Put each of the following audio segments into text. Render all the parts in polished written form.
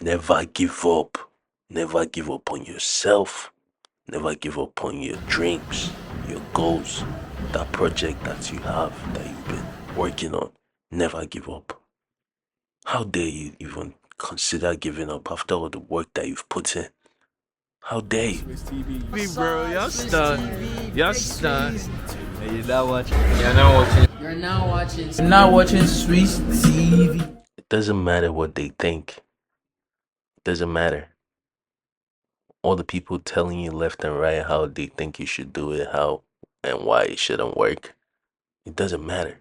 Never give up. Never give up on yourself. Never give up on your dreams, your goals, that project that you have that you've been working on. Never give up. How dare you even consider giving up after all the work that you've put in? How dare you? Soouizz TV, bro. Y'all stunned. Y'all stunned. Hey, you're not watching. You're now watching Soouizz TV. It doesn't matter what they think. It doesn't matter. All the people telling you left and right how they think you should do it, how and why it shouldn't work. It doesn't matter.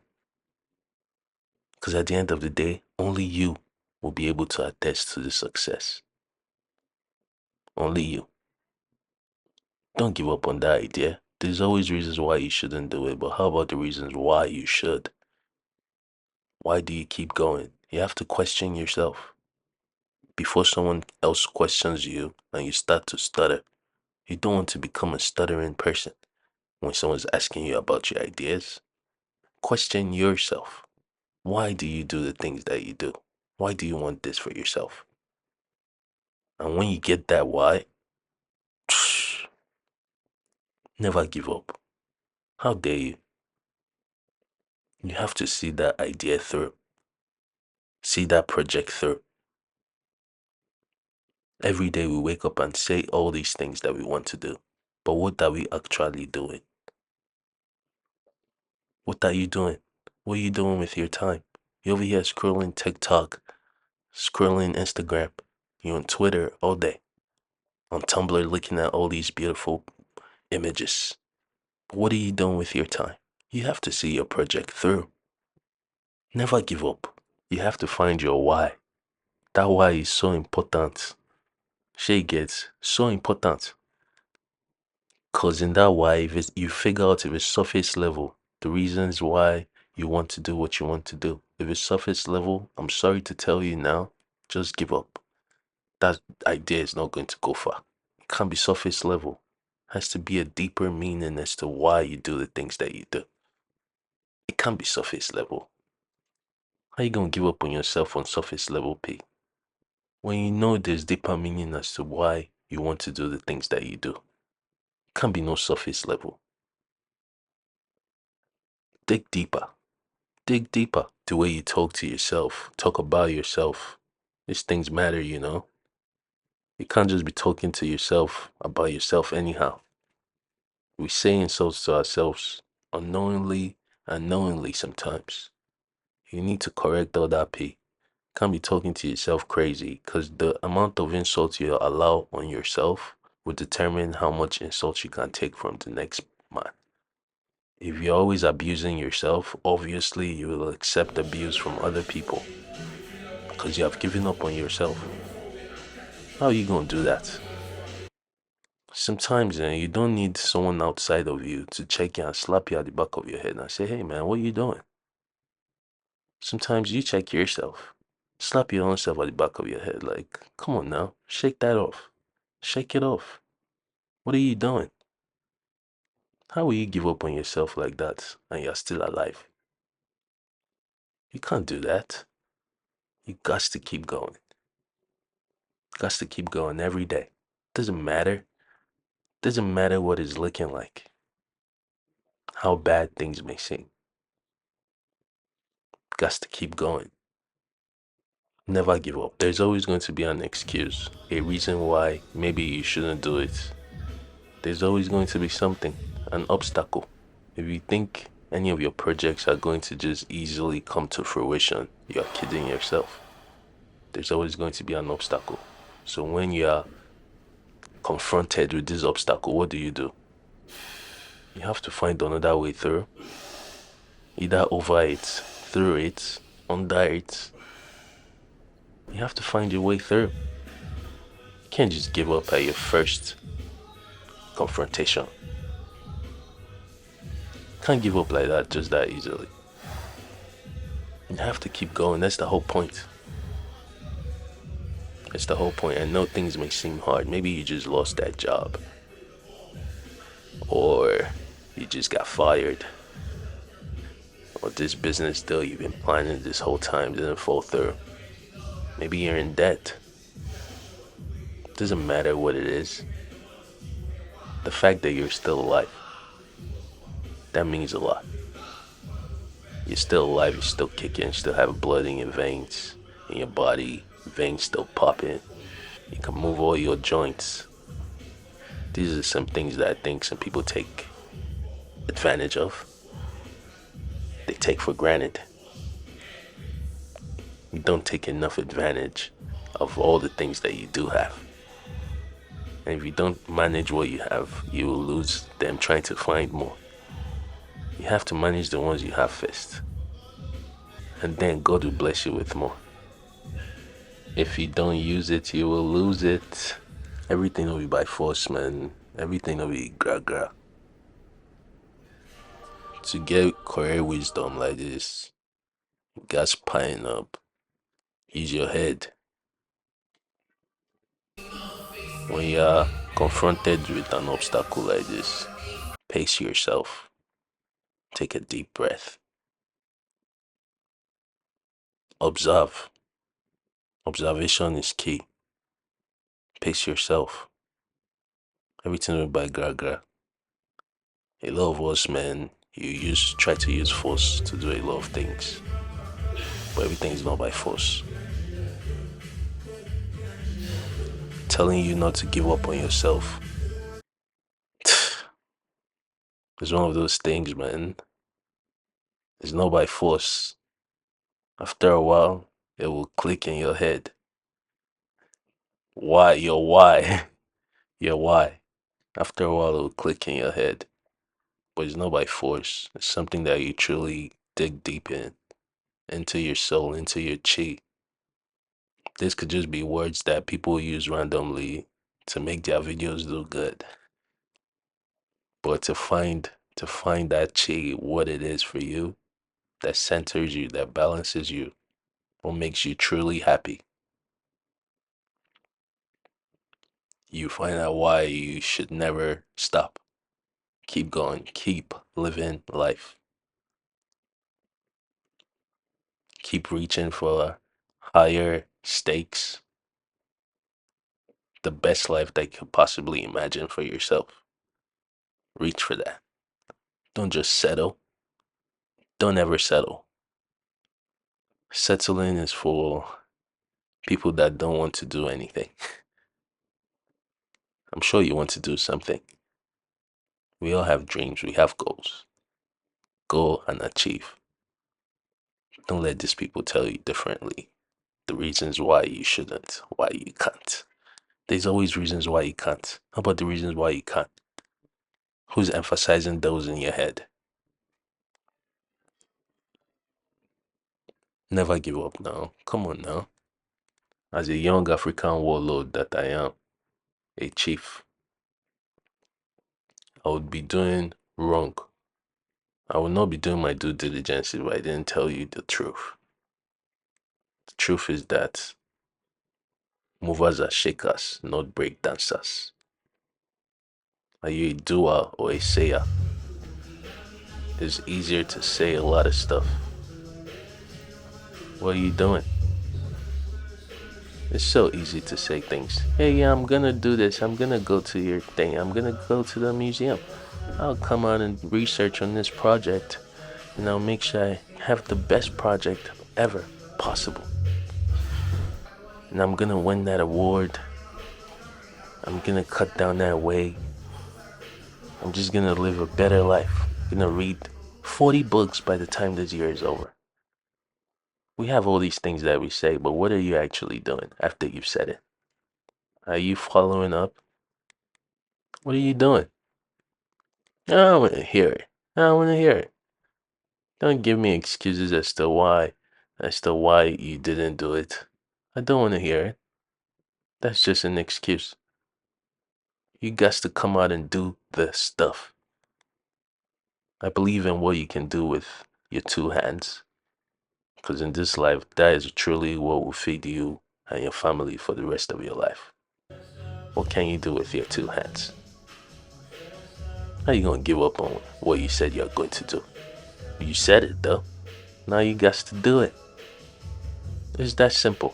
Because at the end of the day, only you will be able to attest to the success. Only you. Don't give up on that idea. There's always reasons why you shouldn't do it, but how about the reasons why you should? Why do you keep going? You have to question yourself. Before someone else questions you and you start to stutter, you don't want to become a stuttering person. When someone's asking you about your ideas, question yourself. Why do you do the things that you do? Why do you want this for yourself? And when you get that why, never give up. How dare you? You have to see that idea through. See that project through. Every day we wake up and say all these things that we want to do. But what are we actually doing? What are you doing? What are you doing with your time? You're over here scrolling TikTok, scrolling Instagram. You're on Twitter all day. On Tumblr looking at all these beautiful images. What are you doing with your time? You have to see your project through. Never give up. You have to find your why. That why is so important. She gets so important. Cause in that why, if it's, you figure out if it's surface level, the reasons why you want to do what you want to do. If it's surface level, I'm sorry to tell you now, just give up. That idea is not going to go far. It can't be surface level. It has to be a deeper meaning as to why you do the things that you do. It can't be surface level. How you gonna give up on yourself on surface level P? When you know there's deeper meaning as to why you want to do the things that you do. It can't be no surface level. Dig deeper. Dig deeper. The way you talk to yourself, talk about yourself. These things matter, you know. You can't just be talking to yourself about yourself anyhow. We say insults to ourselves unknowingly and knowingly sometimes. You need to correct all that P. Can't be talking to yourself crazy because the amount of insults you allow on yourself will determine how much insults you can take from the next man. If you're always abusing yourself, obviously you will accept abuse from other people because you have given up on yourself. How are you going to do that? Sometimes you don't need someone outside of you to check you and slap you at the back of your head and say, hey man, what are you doing? Sometimes you check yourself. Slap your own self at the back of your head like, come on now, shake that off. Shake it off. What are you doing? How will you give up on yourself like that and you're still alive? You can't do that. You got to keep going. Got to keep going every day. Doesn't matter. Doesn't matter what it's looking like. How bad things may seem. Got to keep going. Never give up. There's always going to be an excuse, a reason why maybe you shouldn't do it. There's always going to be something, an obstacle. If you think any of your projects are going to just easily come to fruition, you're kidding yourself. There's always going to be an obstacle. So when you are confronted with this obstacle, what do? You have to find another way through. Either over it, through it, under it. You have to find your way through. You can't just give up at your first confrontation. Can't give up like that just that easily. You have to keep going. That's the whole point. That's the whole point. I know things may seem hard. Maybe you just lost that job. Or you just got fired. Or this business deal you've been planning this whole time didn't fall through. Maybe you're in debt. Doesn't matter what it is. The fact that you're still alive, that means a lot. You're still alive, you're still kicking, you still have blood in your veins, in your body, veins still popping. You can move all your joints. These are some things that I think some people take advantage of. They take for granted. You don't take enough advantage of all the things that you do have. And if you don't manage what you have, you will lose them trying to find more. You have to manage the ones you have first. And then God will bless you with more. If you don't use it, you will lose it. Everything will be by force, man. Everything will be gra. To get career wisdom like this, you guys pine up. Use your head. When you're confronted with an obstacle like this, pace yourself. Take a deep breath. Observe. Observation is key. Pace yourself. Everything will be by gra. A lot of us, man, try to use force to do a lot of things, but everything is not by force. Telling you not to give up on yourself. It's one of those things, man. It's not by force. After a while, it will click in your head. Why? Your why. Your why. After a while, it will click in your head. But it's not by force. It's something that you truly dig deep into your soul, into your chi. This could just be words that people use randomly to make their videos look good. But to find that chi, what it is for you, that centers you, that balances you, what makes you truly happy. You find out why you should never stop. Keep going, keep living life. Keep reaching for higher stakes, the best life that you could possibly imagine for yourself. Reach for that. Don't just settle. Don't ever settle. Settling is for people that don't want to do anything. I'm sure you want to do something. We all have dreams, we have goals. Go and achieve. Don't let these people tell you differently. The reasons why you shouldn't, why you can't. There's always reasons why you can't. How about the reasons why you can't? Who's emphasizing those in your head? Never give up now. Come on now. As a young African warlord that I am, a chief, I would be doing wrong. I would not be doing my due diligence if I didn't tell you the truth. The truth is that movers are shakers, not break dancers. Are you a doer or a sayer? It's easier to say a lot of stuff. What are you doing? It's so easy to say things. Hey, yeah, I'm gonna do this. I'm gonna go to your thing. I'm gonna go to the museum. I'll come out and research on this project, and I'll make sure I have the best project ever possible. And I'm gonna win that award. I'm gonna cut down that weight. I'm just gonna live a better life. I'm gonna read 40 books by the time this year is over. We have all these things that we say, but what are you actually doing after you've said it? Are you following up? What are you doing? I don't want to hear it. I don't want to hear it. Don't give me excuses as to why you didn't do it. I don't want to hear it. That's just an excuse. You got to come out and do the stuff. I believe in what you can do with your two hands. Because in this life, that is truly what will feed you and your family for the rest of your life. What can you do with your two hands? How you gonna give up on what you said you're going to do? You said it though. Now you got to do it. It's that simple.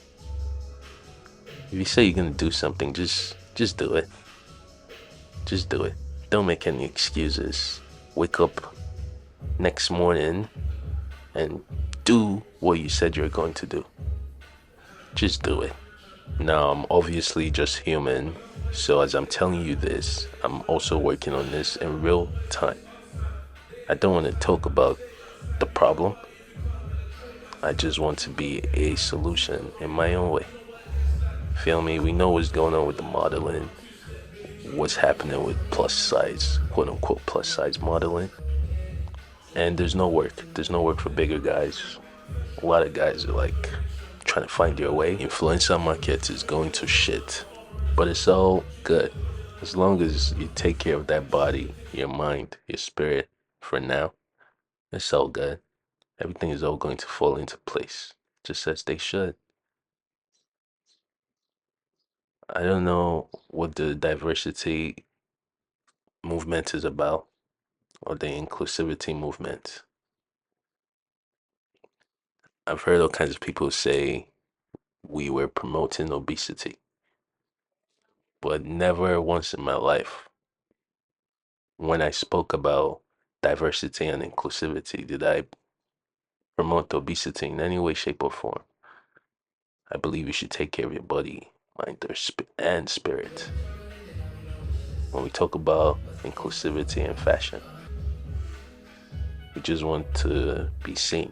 If you say you're gonna do something, just do it. Just do it. Don't make any excuses. Wake up next morning and do what you said you're going to do. Just do it. Now, I'm obviously just human, so as I'm telling you this, I'm also working on this in real time. I don't want to talk about the problem. I just want to be a solution in my own way. Feel me? We know what's going on with the modeling, what's happening with plus size, quote unquote, plus size modeling. And there's no work. There's no work for bigger guys. A lot of guys are like trying to find their way. Influencer market is going to shit. But it's all good. As long as you take care of that body, your mind, your spirit for now, it's all good. Everything is all going to fall into place, just as they should. I don't know what the diversity movement is about or the inclusivity movement. I've heard all kinds of people say we were promoting obesity, but never once in my life when I spoke about diversity and inclusivity did I promote obesity in any way, shape, or form. I believe you should take care of your body, mind, and spirit. When we talk about inclusivity and fashion, we just want to be seen.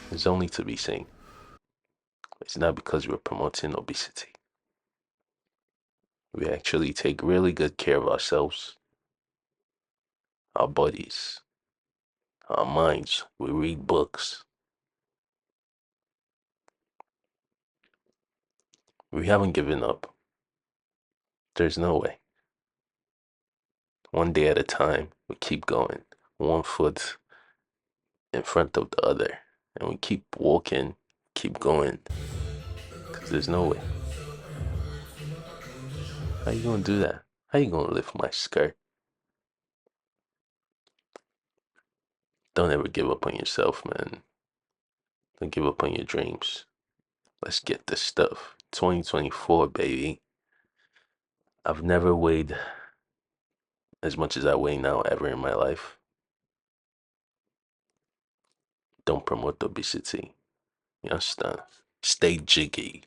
It's only to be seen. It's not because we're promoting obesity. We actually take really good care of ourselves, our bodies, our minds. We read books. We haven't given up. There's no way. One day at a time, we keep going, one foot in front of the other, and we keep walking, keep going, because there's no way. How you gonna do that? How you gonna lift my skirt? Don't ever give up on yourself, man. Don't give up on your dreams. Let's get this stuff. 2024, baby. I've never weighed as much as I weigh now ever in my life. Don't promote obesity. You understand? Stay jiggy.